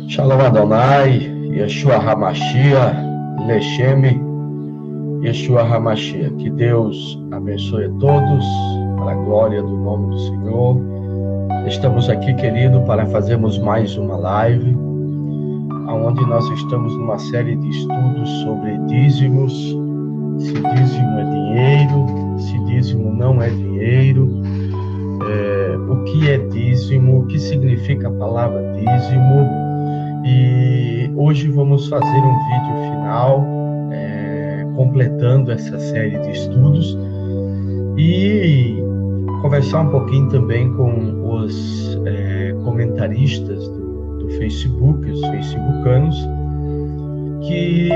Shalom Adonai, Yeshua HaMashiach, Lechem, Yeshua HaMashiach. Que Deus abençoe a todos, para a glória do nome do Senhor. Estamos aqui, querido, para fazermos mais uma live, onde nós estamos numa série de estudos sobre dízimos, se dízimo é dinheiro, se dízimo não é dinheiro, o que é dízimo, o que significa a palavra dízimo. E hoje vamos fazer um vídeo final, completando essa série de estudos e conversar um pouquinho também com os comentaristas do Facebook, os facebookanos, que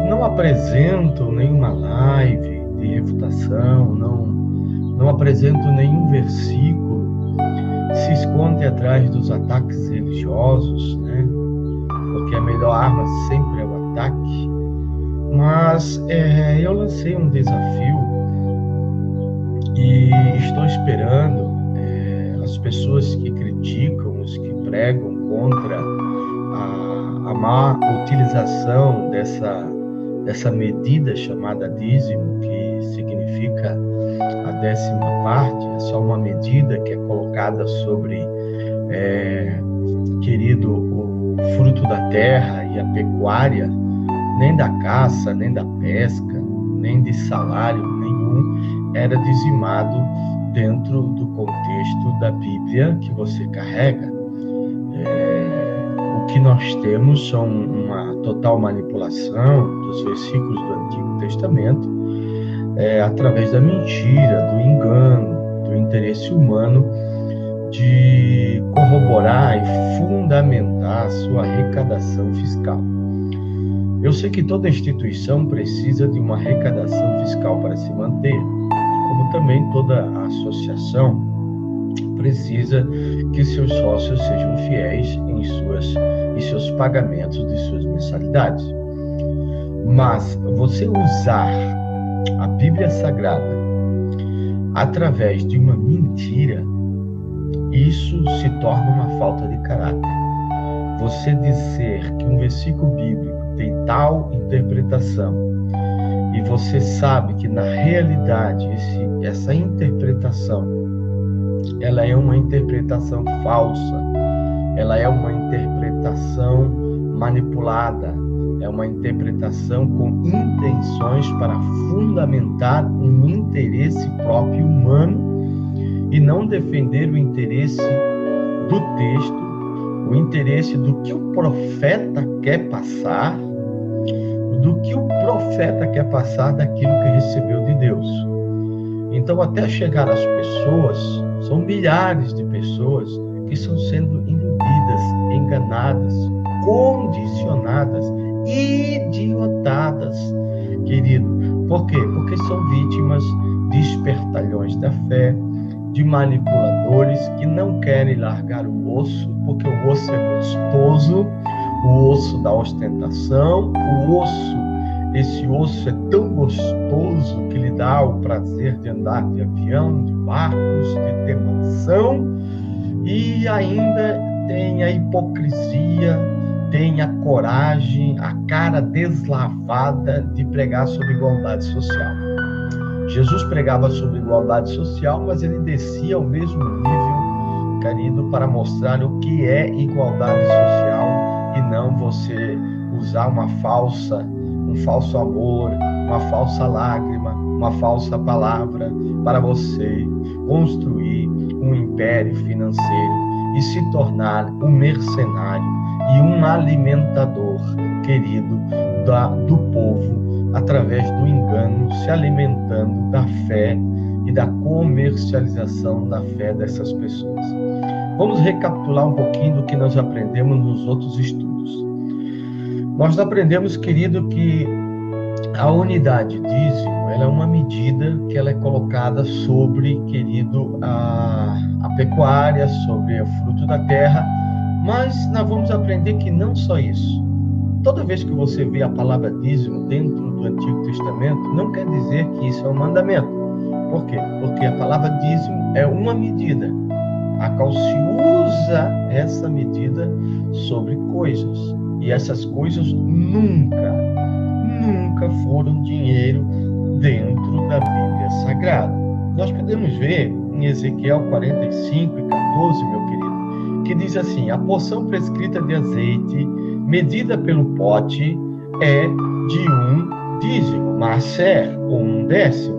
não apresentam nenhuma live de refutação, não apresentam nenhum versículo, se escondem atrás dos ataques religiosos, né? Porque a melhor arma sempre é o ataque. Mas eu lancei um desafio e estou esperando as pessoas que criticam, os que pregam contra a má utilização dessa medida chamada dízimo, que significa a 10ª parte. É só uma medida que é colocada sobre, querido, o fruto da terra e a pecuária. Nem da caça, nem da pesca, nem de salário nenhum era dizimado dentro do contexto da Bíblia que você carrega. O que nós temos são uma total manipulação dos versículos do Antigo Testamento, através da mentira, do engano, do interesse humano de corroborar e fundamentar a sua arrecadação fiscal. Eu sei que toda instituição precisa de uma arrecadação fiscal para se manter, como também toda associação precisa que seus sócios sejam fiéis em seus pagamentos de suas mensalidades. Mas você usar a Bíblia Sagrada através de uma mentira, isso se torna uma falta de caráter. Você dizer que um versículo bíblico tem tal interpretação e você sabe que na realidade essa interpretação ela é uma interpretação falsa, ela é uma interpretação manipulada, é uma interpretação com intenções para fundamentar um interesse próprio humano e não defender o interesse do texto, o interesse do que o profeta quer passar, daquilo que recebeu de Deus. Então, até chegar às pessoas, são milhares de pessoas que estão sendo iludidas, enganadas, condicionadas, idiotadas, querido. Por quê? Porque são vítimas de espertalhões da fé, de manipuladores que não querem largar o osso, porque o osso é gostoso, o osso da ostentação, esse osso é tão gostoso que lhe dá o prazer de andar de avião, de barcos, de ter mansão, e ainda tem a hipocrisia, tem a coragem, a cara deslavada de pregar sobre igualdade social. Jesus pregava sobre igualdade social, mas ele descia ao mesmo nível, querido, para mostrar o que é igualdade social e não você usar um falso amor, uma falsa lágrima, uma falsa palavra para você construir um império financeiro e se tornar um mercenário e um alimentador, querido, do povo, através do engano, se alimentando da fé e da comercialização da fé dessas pessoas. Vamos recapitular um pouquinho do que nós aprendemos nos outros estudos. Nós aprendemos, querido, que a unidade dízimo, ela é uma medida que ela é colocada sobre, querido, a pecuária, sobre o fruto da terra, mas nós vamos aprender que não só isso. Toda vez que você vê a palavra dízimo dentro do Antigo Testamento, não quer dizer que isso é um mandamento. Por quê? Porque a palavra dízimo é uma medida. a qual se usa essa medida sobre coisas. E essas coisas nunca foram dinheiro dentro da Bíblia Sagrada. Nós podemos ver em Ezequiel 45 e 14, meu querido, que diz assim: a porção prescrita de azeite, medida pelo pote, é de 1 dízimo, maaser, ou 1/10,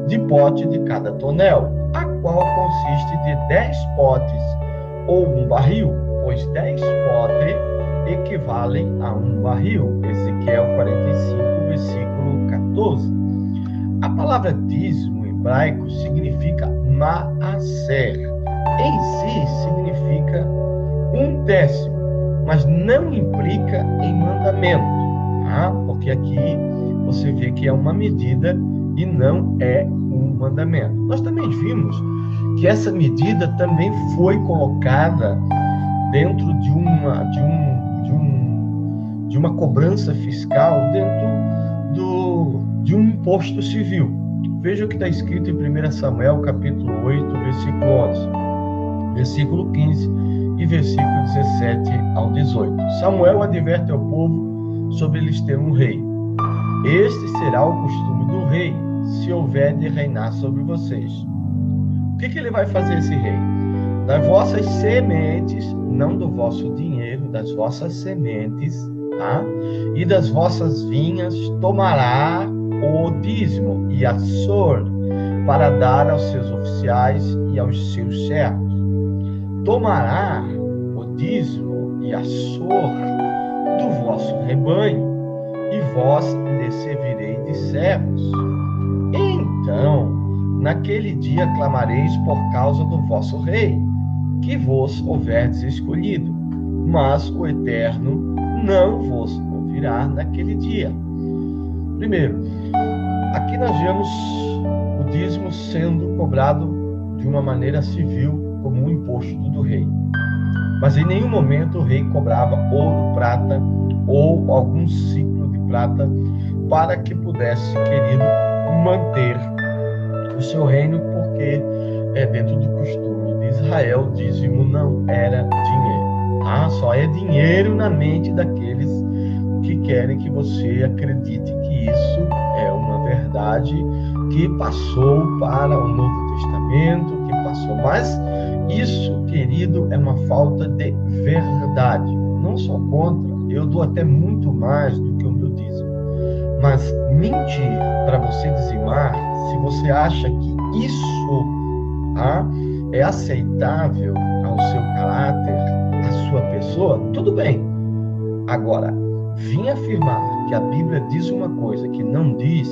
de pote de cada tonel, a qual consiste de 10 potes, ou 1 barril, pois 10 potes equivalem a 1 barril. Ezequiel 45, versículo 14. A palavra dízimo em hebraico significa maaser. Em si significa 1/10, mas não implica em mandamento, tá? Porque aqui você vê que é uma medida e não é um mandamento. Nós também vimos que essa medida também foi colocada dentro de uma cobrança fiscal, dentro de um imposto civil. Veja o que está escrito em 1 Samuel, capítulo 8, versículo 11, versículo 15 e versículo 17 ao 18. Samuel adverte ao povo sobre eles ter um rei. Este será o costume do rei, se houver de reinar sobre vocês. O que ele vai fazer, esse rei? Das vossas sementes, não do vosso dinheiro, das vossas sementes, tá? E das vossas vinhas tomará o dízimo e a sor para dar aos seus oficiais e aos seus servos. Tomará o dízimo e a sor do vosso rebanho, e vós lhe servireis de servos. Então, naquele dia clamareis por causa do vosso rei, que vos houverdes escolhido, mas o Eterno não vos ouvirá naquele dia. Primeiro, aqui nós vemos o dízimo sendo cobrado de uma maneira civil, como um imposto do rei. Mas em nenhum momento o rei cobrava ouro, prata ou algum ciclo de prata para que pudesse, querido, manter o seu reino, porque dentro do costume de Israel, dízimo não era dinheiro, tá? Só é dinheiro na mente daqueles que querem que você acredite que isso é uma verdade que passou para o Novo Testamento, que passou. Mas isso, querido, é uma falta de verdade. Não sou contra, eu dou até muito mais do que o meu dízimo. Mas mentir para você dizimar, se você acha que isso é aceitável ao seu caráter, à sua pessoa, tudo bem. Agora, vir afirmar que a Bíblia diz uma coisa que não diz,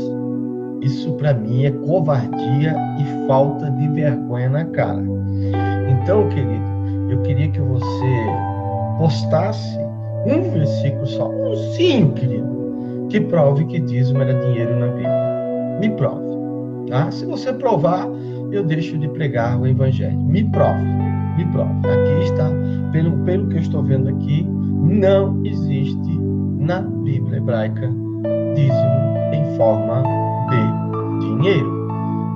isso para mim é covardia e falta de vergonha na cara. Então, querido, eu queria que você postasse um versículo só, umzinho, querido, que prove que dízimo era dinheiro na Bíblia. Me prove, tá? Se você provar, eu deixo de pregar o Evangelho. Me prove, me prove. Aqui está, pelo que eu estou vendo aqui, não existe na Bíblia hebraica dízimo em forma de dinheiro,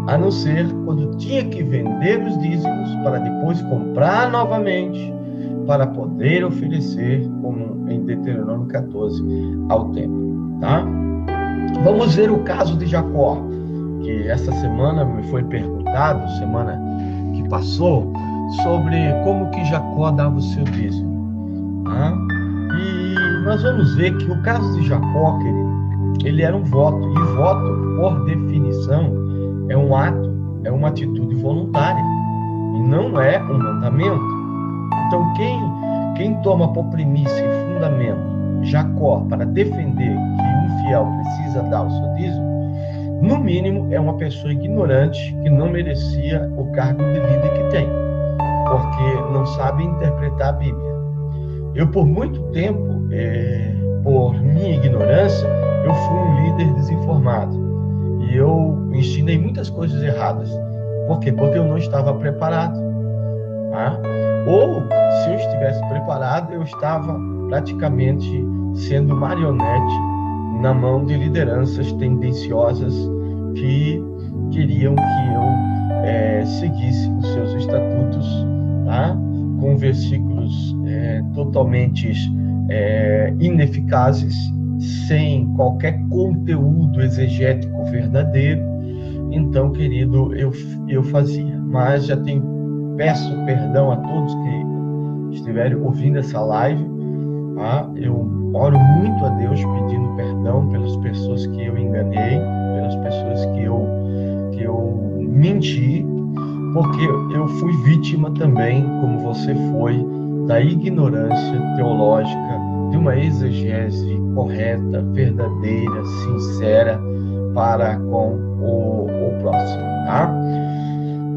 a não ser quando tinha que vender os dízimos para depois comprar novamente para poder oferecer, como em Deuteronômio 14, ao templo, tá? Vamos ver o caso de Jacó, que essa semana me foi perguntado, semana que passou, sobre como que Jacó dava o seu dízimo, tá? E nós vamos ver que o caso de Jacó, querido, ele era um voto, e voto, por definição, é um ato, é uma atitude voluntária, e não é um mandamento. Então, quem toma por primícia e fundamento Jacó para defender que um fiel precisa dar o seu dízimo, no mínimo é uma pessoa ignorante que não merecia o cargo de líder que tem, porque não sabe interpretar a Bíblia. Eu, por muito tempo, por minha ignorância, eu fui um líder desinformado. E eu ensinei muitas coisas erradas. Por quê? Porque eu não estava preparado. Tá? Ou, se eu estivesse preparado, eu estava praticamente sendo marionete na mão de lideranças tendenciosas que queriam que eu seguisse os seus estatutos, tá? Com versículos totalmente ineficazes, sem qualquer conteúdo exegético verdadeiro. Então, querido, eu fazia. Mas já peço perdão a todos que estiverem ouvindo essa live. Tá? Eu oro muito a Deus pedindo perdão pelas pessoas que eu enganei, pelas pessoas que eu menti, porque eu fui vítima também, como você foi, da ignorância teológica, de uma exegese correta, verdadeira, sincera para com o próximo, tá?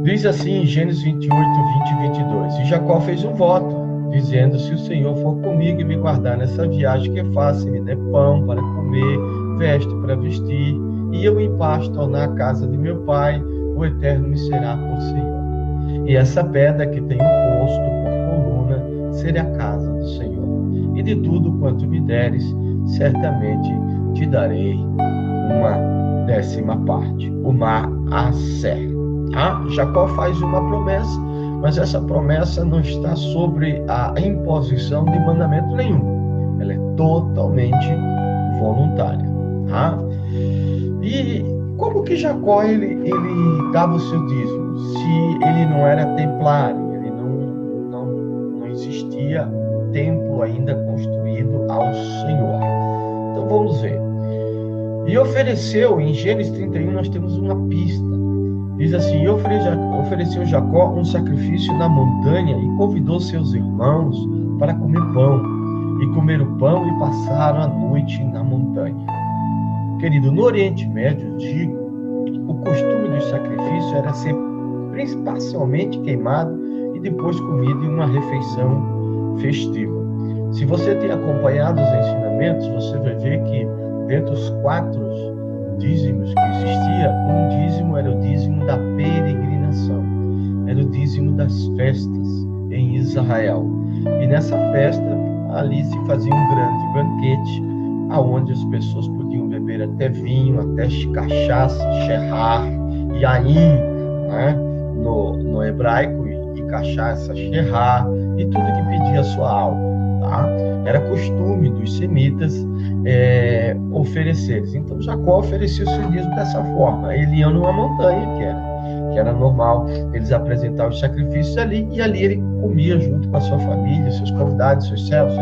Diz assim em Gênesis 28, 20 e 22, e Jacó fez um voto, dizendo: se o Senhor for comigo e me guardar nessa viagem que faço, e me der pão para comer, veste para vestir, e eu em paz tornar a casa de meu pai, o Eterno me será por Senhor. E essa pedra que tenho posto por coluna será a casa do Senhor. E de tudo quanto me deres, certamente te darei uma 10ª parte, uma Aser. Tá? Jacó faz uma promessa, mas essa promessa não está sobre a imposição de mandamento nenhum. Ela é totalmente voluntária. Tá? E como que Jacó ele dava o seu dízimo? Se ele não era templário, ele não existia templo ainda construído ao Senhor. Então vamos ver. E ofereceu, em Gênesis 31 nós temos uma pista. Diz assim: e ofereceu Jacó um sacrifício na montanha e convidou seus irmãos para comer pão. E comeram pão e passaram a noite na montanha. Querido, no Oriente Médio, o costume do sacrifício era ser principalmente queimado e depois comido em uma refeição festiva. Se você tem acompanhado os ensinamentos, você vai ver que dentre os 4 dízimos que existia, um dízimo era o dízimo da peregrinação, era o dízimo das festas em Israel. E nessa festa, ali se fazia um grande banquete, aonde as pessoas podiam beber até vinho, até cachaça, sherrar, yain, né, no hebraico, e cachaça, sherrar, e tudo que pedia a sua alma. Tá? Era costume dos semitas oferecer. Então Jacó oferecia o seu dízimo dessa forma. Ele ia numa montanha, que era normal, eles apresentavam os sacrifícios ali, e ali ele comia junto com a sua família, seus convidados, seus servos,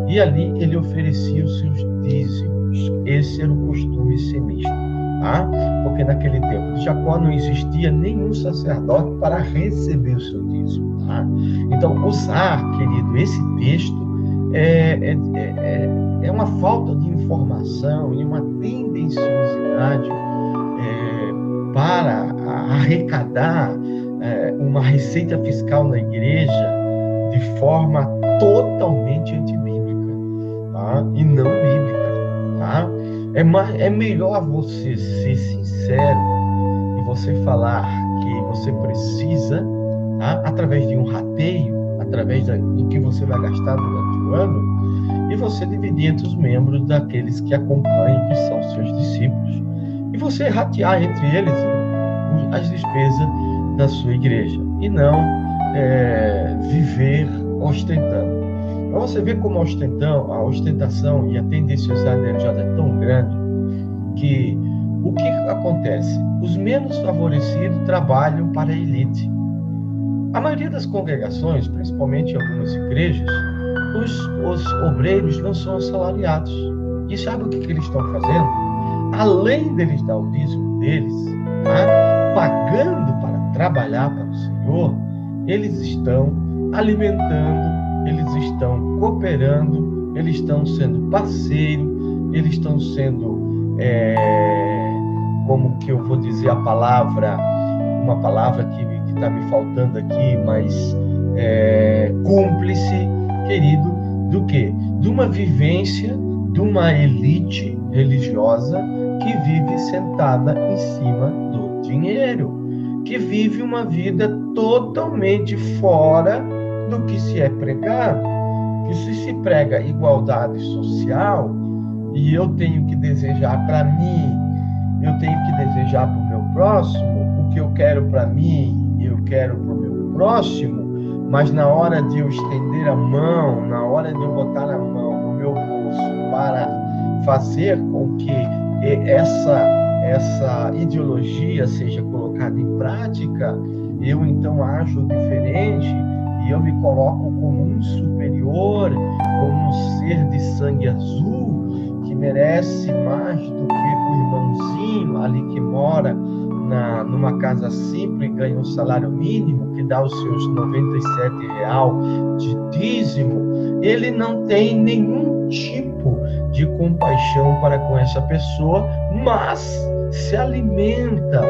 e ali ele oferecia os seus dízimos. Esse era o costume semita, tá? Porque naquele tempo de Jacó não existia nenhum sacerdote para receber o seu dízimo, tá? Então, usar, querido, esse texto é uma falta de informação e uma tendenciosidade para arrecadar uma receita fiscal na igreja de forma totalmente antibíblica, tá? E não bíblica, tá? É melhor você ser sincero e você falar que você precisa, tá? Através de um rateio, através do que você vai gastar durante o ano, e você dividir entre os membros daqueles que acompanham, que são seus discípulos, e você ratear entre eles as despesas da sua igreja, e não viver ostentando. Para você ver como a ostentação e a tendenciosidade religiosa é tão grande, que o que acontece? Os menos favorecidos trabalham para a elite. A maioria das congregações, principalmente em algumas igrejas, os obreiros não são assalariados. E sabe o que eles estão fazendo? Além deles dar o dízimo deles, tá? Pagando para trabalhar para o Senhor, eles estão alimentando, eles estão cooperando, eles estão sendo parceiros, eles estão sendo, como que eu vou dizer a palavra, uma palavra que está me faltando aqui, mas cúmplice, querido, do quê? De uma vivência, de uma elite religiosa que vive sentada em cima do dinheiro, que vive uma vida totalmente fora do que se é pregado. Que se prega igualdade social, e eu tenho que desejar para mim, eu tenho que desejar para o meu próximo, o que eu quero para mim, eu quero para o meu próximo, mas na hora de eu estender a mão, na hora de eu botar a mão no meu bolso para fazer com que essa ideologia seja colocada em prática, eu então ajo diferente e eu me coloco como um superior, como um ser de sangue azul que merece mais do que o irmãozinho ali que mora numa casa simples e ganha um salário mínimo, que dá os seus R$ 97 de dízimo. Ele não tem nenhum tipo de compaixão para com essa pessoa, mas se alimenta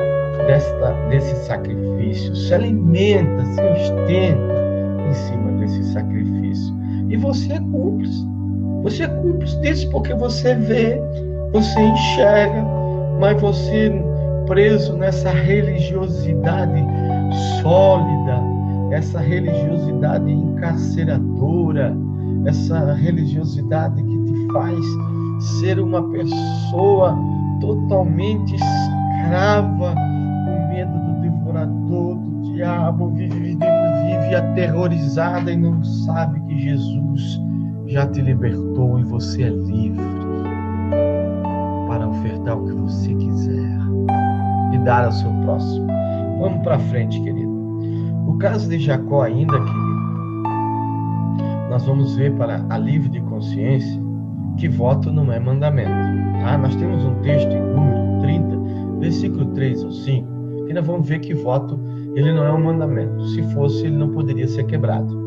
desse sacrifício, se alimenta, se ostenta em cima desse sacrifício. E você é cúmplice. Você é cúmplice disso porque você vê, você enxerga, mas você preso nessa religiosidade sólida, essa religiosidade encarceradora, essa religiosidade que te faz ser uma pessoa totalmente escrava, com medo do devorador, do diabo, vive aterrorizada e não sabe que Jesus já te libertou e você é livre para ofertar o que você quiser e dar ao seu próximo. Vamos para frente, querido. O caso de Jacó ainda, querido, nós vamos ver para alívio de consciência que voto não é mandamento. Tá? Nós temos um texto em Número 30, versículo 3 ou 5, que nós vamos ver que voto ele não é um mandamento. Se fosse, ele não poderia ser quebrado.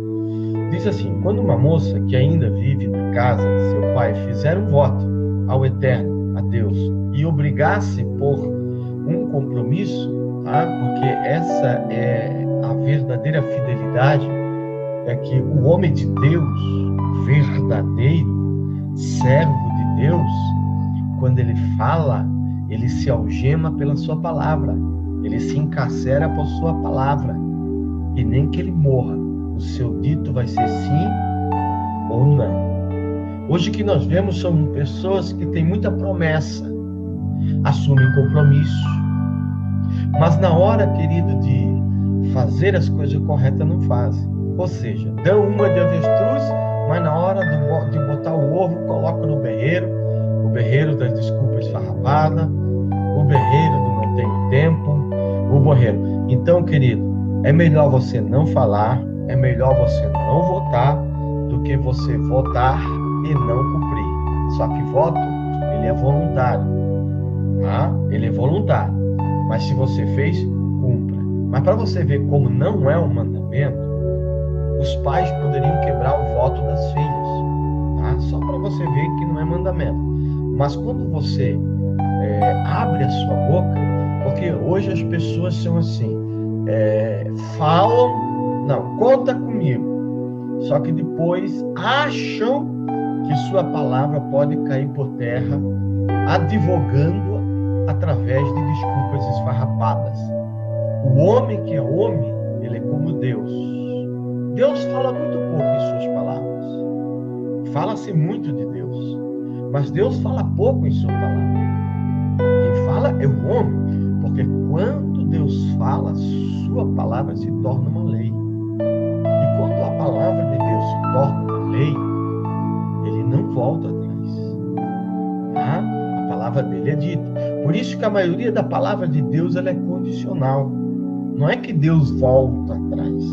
Diz assim: quando uma moça que ainda vive na casa de seu pai fizer um voto ao Eterno, a Deus, e obrigasse por um compromisso, tá? Porque essa é a verdadeira fidelidade, é que o homem de Deus, verdadeiro, servo de Deus, quando ele fala, ele se algema pela sua palavra, ele se encarcera por sua palavra, e nem que ele morra, o seu dito vai ser sim ou não. Hoje o que nós vemos são pessoas que têm muita promessa, assumem compromisso, mas na hora, querido, de fazer as coisas corretas não fazem. Ou seja, dão uma de avestruz, mas na hora de botar o ovo, colocam no berreiro, o berreiro das desculpas farrapadas, o berreiro do não tenho tempo, o berreiro. Então, querido, é melhor você não falar, é melhor você não votar, do que você votar e não cumprir. Só que voto, ele é voluntário, tá? Ele é voluntário. Mas se você fez, cumpra. Mas para você ver como não é um mandamento, os pais poderiam quebrar o voto das filhas, tá? Só para você ver que não é mandamento. Mas quando você abre a sua boca, porque hoje as pessoas são assim, falam, não, conta comigo, só que depois acham que sua palavra pode cair por terra, advogando através de desculpas esfarrapadas. O homem que é homem, ele é como Deus. Deus fala muito pouco em suas palavras. Fala-se muito de Deus, mas Deus fala pouco em sua palavra. Quem fala é o homem, porque quando Deus fala, sua palavra se torna uma lei. E quando a palavra de Deus se torna uma lei, ele não volta atrás. Tá? A palavra dele é dita. Por isso que a maioria da palavra de Deus ela é condicional. Não é que Deus volta atrás.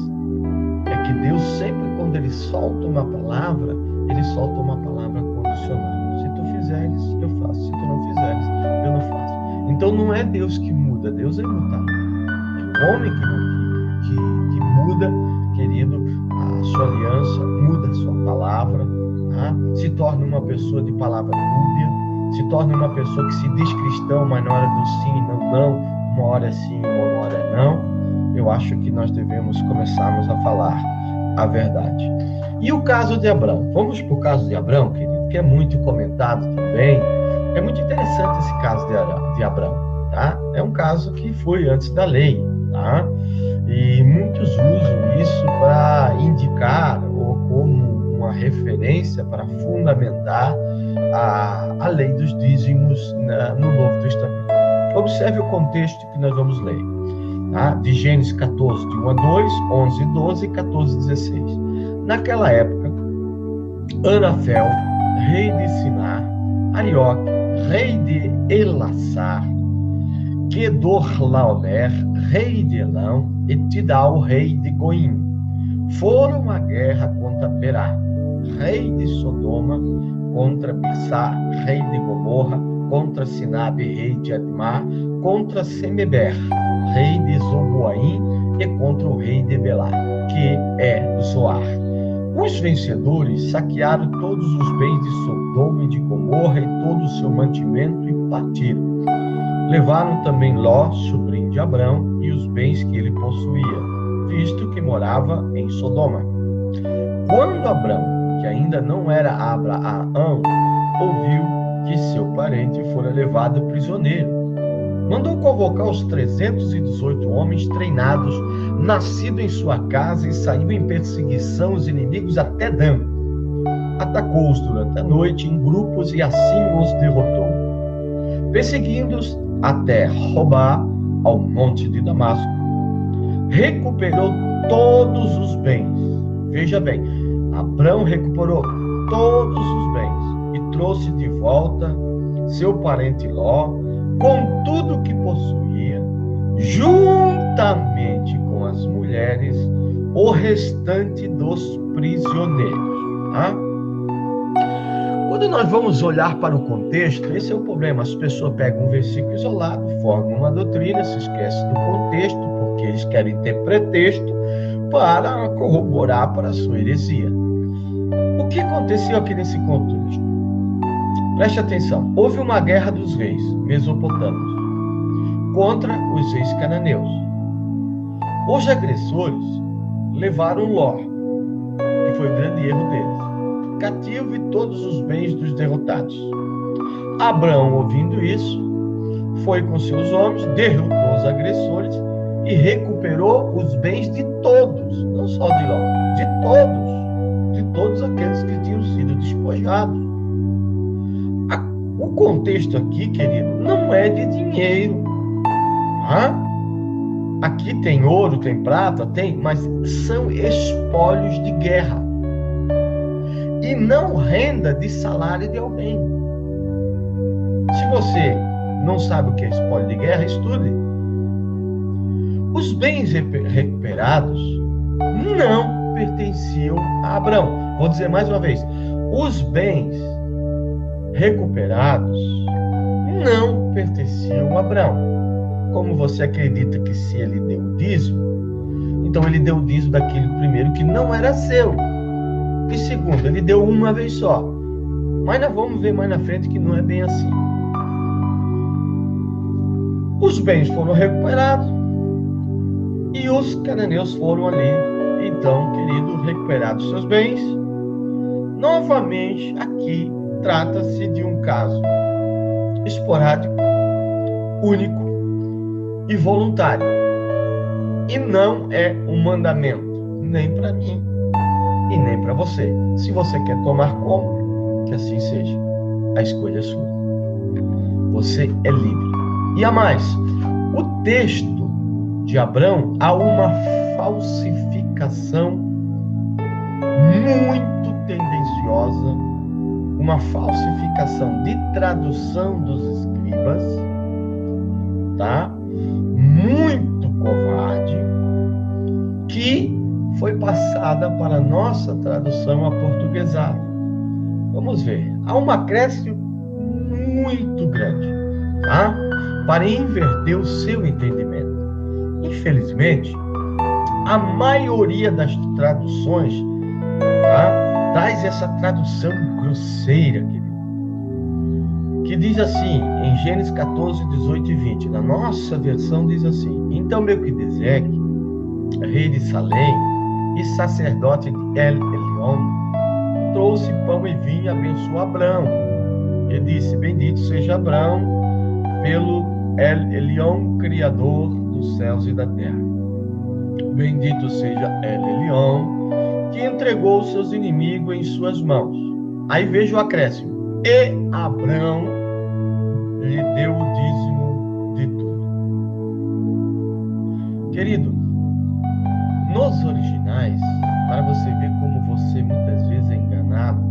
É que Deus sempre, quando ele solta uma palavra, ele solta uma palavra condicional. Se tu fizeres, eu faço. Se tu não fizeres, eu não faço. Então não é Deus que muda, Deus é imutável. É o homem que muda, querido, a sua aliança, muda a sua palavra, tá? Se torna uma pessoa de palavra dúbia, se torna uma pessoa que se diz cristão, mas na hora do sim, não, uma hora é sim, uma hora é não. Eu acho que nós devemos começarmos a falar a verdade. E o caso de Abraão? Vamos para o caso de Abraão, querido, que é muito comentado também. É muito interessante esse caso de Abraão, tá? É um caso que foi antes da lei, tá? E muitos usam isso para indicar ou como uma referência para fundamentar a lei dos dízimos no Novo Testamento. Observe o contexto que nós vamos ler. tá? De Gênesis 14, de 1 a 2, 11, 12 e 14, 16. Naquela época, Anafel, rei de Sinar, Arioque, rei de Elassar, Kedorlaomer, rei de Elão, e Tidal, rei de Goim, foram à guerra contra Berá, rei de Sodoma, contra Bissá, rei de Gomorra, contra Sinabe, rei de Admar, contra Semeber, rei de Zoboaim, e contra o rei de Belá, que é Zoar. Os vencedores saquearam todos os bens de Sodoma e de Gomorra e todo o seu mantimento e partiram. Levaram também Ló, sobrinho de Abrão, e os bens que ele possuía, visto que morava em Sodoma. Quando Abrão, que ainda não era Abraão, ouviu que seu parente fora levado prisioneiro, mandou convocar os 318 homens treinados, nascidos em sua casa, e saiu em perseguição aos inimigos até Dan. Atacou-os durante a noite em grupos e assim os derrotou. Perseguindo-os até Robá, ao monte de Damasco, recuperou todos os bens. Veja bem, Abrão recuperou todos os bens e trouxe de volta seu parente Ló, com tudo que possuía, juntamente com as mulheres, o restante dos prisioneiros. Tá? Quando nós vamos olhar para o contexto, esse é o problema. As pessoas pegam um versículo isolado, formam uma doutrina, se esquecem do contexto, porque eles querem ter pretexto para corroborar para a sua heresia. O que aconteceu aqui nesse contexto? Preste atenção. Houve uma guerra dos reis mesopotâmios contra os reis cananeus. Os agressores levaram Ló, que foi o grande erro deles, cativo, e todos os bens dos derrotados. Abrão, ouvindo isso, foi com seus homens, derrotou os agressores e recuperou os bens de todos, não só de Ló, de todos aqueles que tinham sido despojados. O contexto aqui, querido, não é de dinheiro. Aqui tem ouro, tem prata, mas são espólios de guerra. E não renda de salário de alguém. Se você não sabe o que é espólio de guerra, estude. Os bens recuperados não pertenciam a Abrão. Vou dizer mais uma vez. Os bens recuperados não pertenciam a Abrão. Como você acredita que se ele deu o dízimo, então ele deu o dízimo daquele primeiro que não era seu. E segundo, ele deu uma vez só. Mas nós vamos ver mais na frente que não é bem assim. Os bens foram recuperados e os cananeus foram ali, então, querido, recuperados seus bens. Novamente, aqui trata-se de um caso esporádico, único e voluntário. E não é um mandamento, nem para mim e nem para você. Se você quer tomar como, que assim seja. A escolha é sua. Você é livre. E a mais, o texto de Abrão há uma falsificação muito tendenciosa, uma falsificação de tradução dos escribas, tá? Muito covarde, que foi passada para a nossa tradução aportuguesada. Vamos ver. Há um acréscimo muito grande, tá? Para inverter o seu entendimento. Infelizmente, a maioria das traduções, tá, traz essa tradução grosseira, querido, que diz assim, em Gênesis 14, 18 e 20, na nossa versão diz assim: então Melquisedeque, rei de Salém e sacerdote de El-Elion, trouxe pão e vinho e abençoou Abrão. E disse: bendito seja Abrão pelo El-Elion, criador dos céus e da terra. Bendito seja El-Elion, que entregou os seus inimigos em suas mãos. Aí veja o acréscimo. E Abrão lhe deu o dízimo de tudo. Querido, nos originais, para você ver como você muitas vezes é enganado,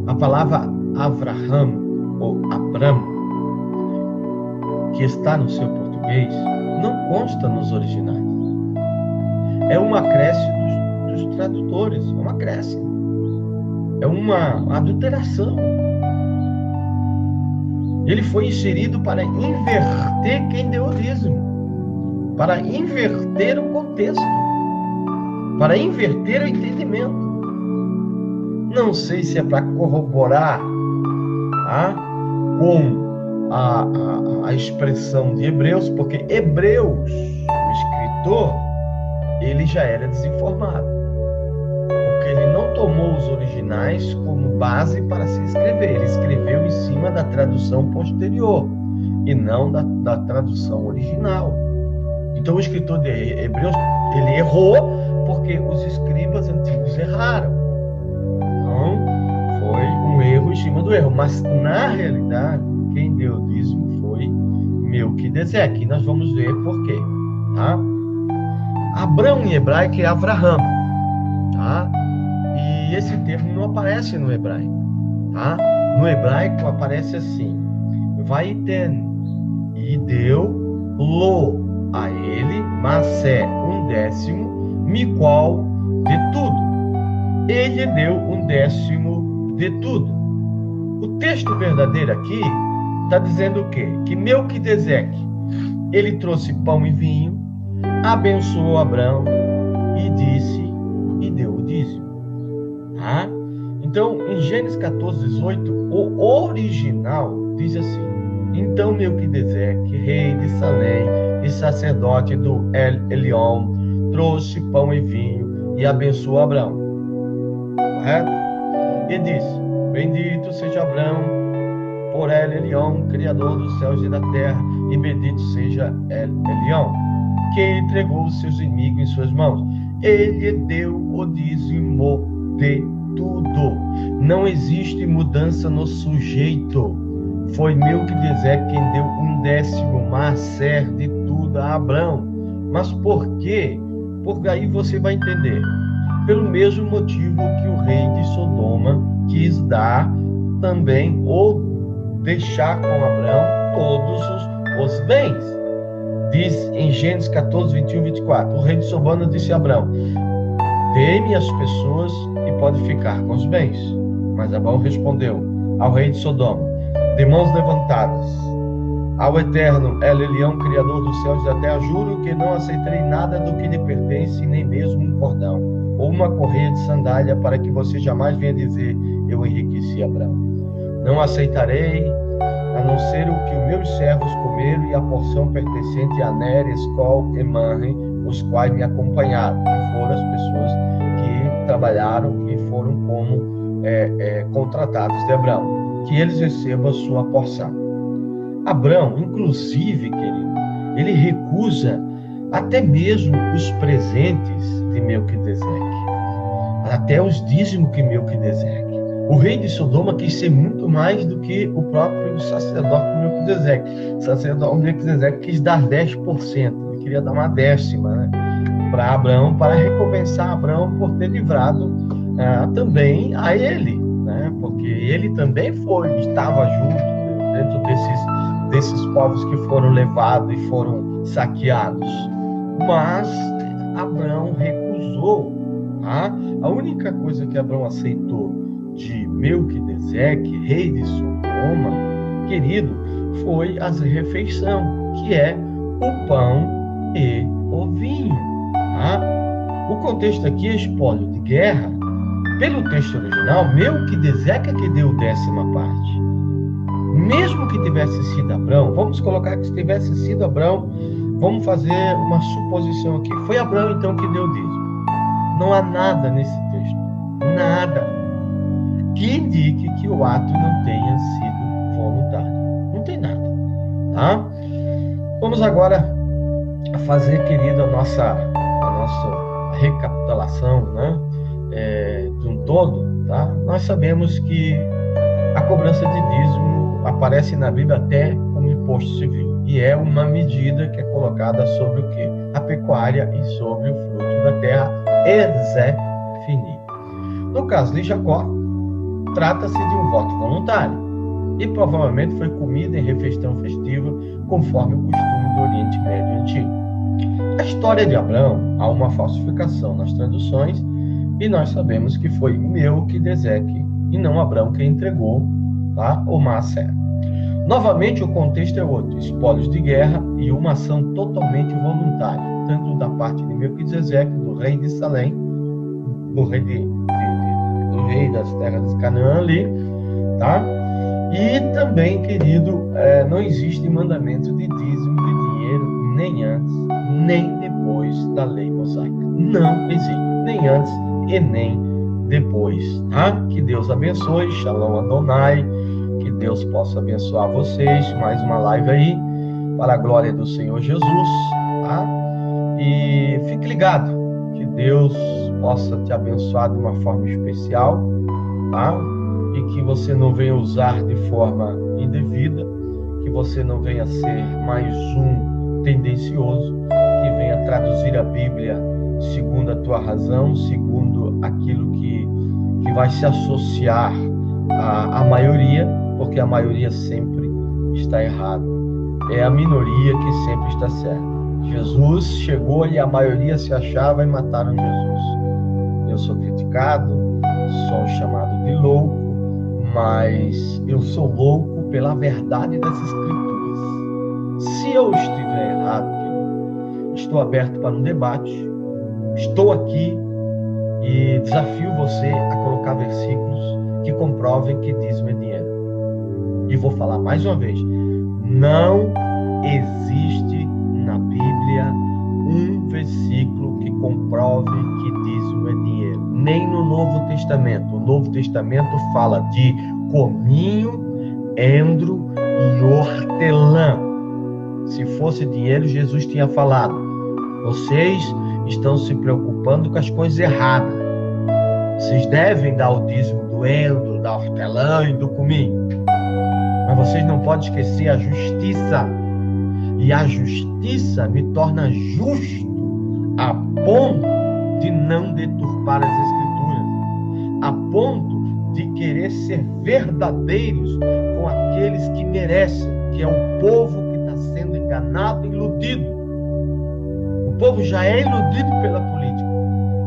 a palavra Avraham ou Abram, que está no seu português, não consta nos originais. É um acréscimo dos tradutores, é um acréscimo, é uma adulteração. Ele foi inserido para inverter quem deu o dízimo, para inverter o contexto, para inverter o entendimento. Não sei se é para corroborar com a expressão de Hebreus, porque Hebreus, o escritor, ele já era desinformado, porque ele não tomou os originais como base para se escrever, ele escreveu em cima da tradução posterior e não da tradução original. Então o escritor de Hebreus, ele errou porque os escribas antigos erraram. Então foi um erro em cima do erro, mas na realidade quem deu o dízimo foi Melquisedeque, e nós vamos ver por quê, tá? Abrão em hebraico é Avraham, tá? E esse termo não aparece no hebraico, tá? No hebraico aparece assim: Vaiten, e deu lo a ele, Massé, 1/10, Miqual, de tudo. Ele deu 1/10 de tudo. O texto verdadeiro aqui está dizendo o quê? Que Melquisedeque, ele trouxe pão e vinho, abençoou Abrão e disse, e deu o dízimo. Tá? Então, em Gênesis 14:18, o original diz assim: então Melquisedeque, rei de Salém e sacerdote do El Elyon, trouxe pão e vinho e abençoou Abrão. Correto? E disse: bendito seja Abrão por El Elyon, criador dos céus e da terra, e bendito seja El Elyon, que entregou os seus inimigos em suas mãos. Ele deu o dízimo de tudo. Não existe mudança no sujeito. Foi Melquisedeque quem deu 1/10 Maser de tudo a Abrão. Mas por quê? Porque aí você vai entender. Pelo mesmo motivo que o rei de Sodoma quis dar também, ou deixar com Abrão, todos os bens. Diz em Gênesis 14:21-24, o rei de Sodoma disse a Abrão: dê-me as pessoas e pode ficar com os bens. Mas Abrão respondeu ao rei de Sodoma, de mãos levantadas, ao eterno El Elyon, criador dos céus e da terra, juro que não aceitarei nada do que lhe pertence, nem mesmo um cordão ou uma correia de sandália, para que você jamais venha dizer: eu enriqueci Abrão. Não aceitarei, a não ser o que os meus servos comeram e a porção pertencente a Ner, Escol e Manre, os quais me acompanharam, que foram as pessoas que trabalharam e foram como contratados de Abrão, que eles recebam a sua porção. Abrão, inclusive, querido, ele recusa até mesmo os presentes de Melquisedeque, até os dízimos que Melquisedeque. O rei de Sodoma quis ser muito mais do que o próprio sacerdote Melquisedeque. O sacerdote Melquisedeque quis dar 10%, ele queria dar uma 10ª, para Abrão, para recompensar Abrão por ter livrado também a ele, porque ele também estava junto dentro desses povos que foram levados e foram saqueados. Mas Abrão recusou. A única coisa que Abrão aceitou de Melquisedeque, rei de Sodoma, querido, foi a refeição, que é o pão e o vinho. O contexto aqui é espólio de guerra. Pelo texto original, Melquisedeque é que deu 10ª parte. Mesmo que tivesse sido Abrão, vamos colocar que se tivesse sido Abrão, vamos fazer uma suposição aqui. Foi Abrão então que deu o dízimo. Não há nada nesse texto, nada, que indique que o ato não tenha sido voluntário. Não tem nada, tá? Vamos agora fazer, querido, a nossa recapitulação, de um todo, tá? Nós sabemos que a cobrança de dízimo aparece na Bíblia até como imposto civil, e é uma medida que é colocada sobre o quê? A pecuária e sobre o fruto da terra, Ezé Fini. No caso de Jacó, trata-se de um voto voluntário e provavelmente foi comida em refeição festiva, conforme o costume do Oriente Médio antigo. A história de Abraão há uma falsificação nas traduções e nós sabemos que foi Melquisedeque e não Abraão quem entregou, tá? O Maaser. Novamente, o contexto é outro: espólios de guerra e uma ação totalmente voluntária, tanto da parte de Melquisedeque, do rei de Salém, do rei das terras de Canaã ali, tá? E também, querido, não existe mandamento de dízimo de dinheiro, nem antes, nem depois da lei mosaica. Não existe, nem antes e nem depois, tá? Que Deus abençoe, Shalom Adonai, que Deus possa abençoar vocês, mais uma live aí, para a glória do Senhor Jesus, tá? E fique ligado, que Deus possa te abençoar de uma forma especial, tá? E que você não venha usar de forma indevida, que você não venha ser mais um tendencioso, que venha traduzir a Bíblia segundo a tua razão, segundo aquilo que vai se associar à maioria, porque a maioria sempre está errada. É a minoria que sempre está certa. Jesus chegou e a maioria se achava e mataram Jesus. Eu sou criticado, sou chamado de louco, mas eu sou louco pela verdade das Escrituras. Se eu estiver errado, querido, estou aberto para um debate, estou aqui e desafio você a colocar versículos que comprovem que dízimo é dinheiro. E vou falar mais uma vez: não existe na Bíblia um versículo que comprove que dízimo é dinheiro. Nem no Novo Testamento. O Novo Testamento fala de cominho, endro e hortelã. Se fosse dinheiro, Jesus tinha falado: vocês estão se preocupando com as coisas erradas. Vocês devem dar o dízimo do endro, da hortelã e do cominho. Mas vocês não podem esquecer a justiça. E a justiça me torna justo a ponto de não deturpar as Escrituras, a ponto de querer ser verdadeiros com aqueles que merecem, que é o povo que está sendo enganado e iludido. O povo já é iludido pela política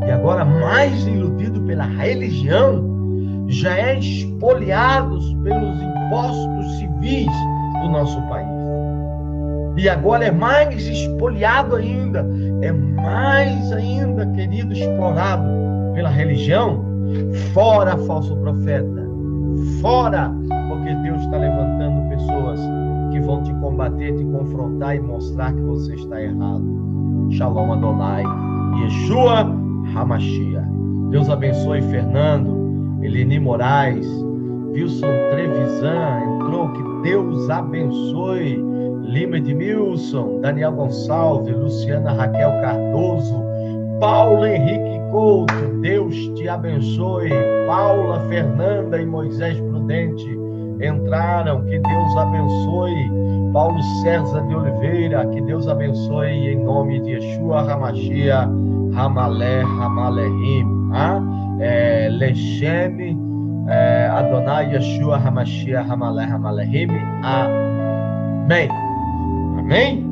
e agora mais iludido pela religião, já é espoliados pelos impostos civis do nosso país. E agora é mais espoliado ainda, é mais ainda, querido, explorado pela religião. Fora falso profeta, fora, porque Deus está levantando pessoas que vão te combater, te confrontar e mostrar que você está errado. Shalom Adonai, Yeshua HaMashiach. Deus abençoe Fernando, Eleni Moraes, Wilson Trevisan entrou, que Deus abençoe. Lima Edmilson, Daniel Gonçalves, Luciana Raquel Cardoso, Paulo Henrique Couto, Deus te abençoe. Paula Fernanda e Moisés Prudente entraram, que Deus abençoe. Paulo César de Oliveira, que Deus abençoe em nome de Yeshua HaMashiach, Hamalé, Hamalehim, Lechem, Adonai Yeshua HaMashiach, Hamalé, Hamalehim, amém. Amém?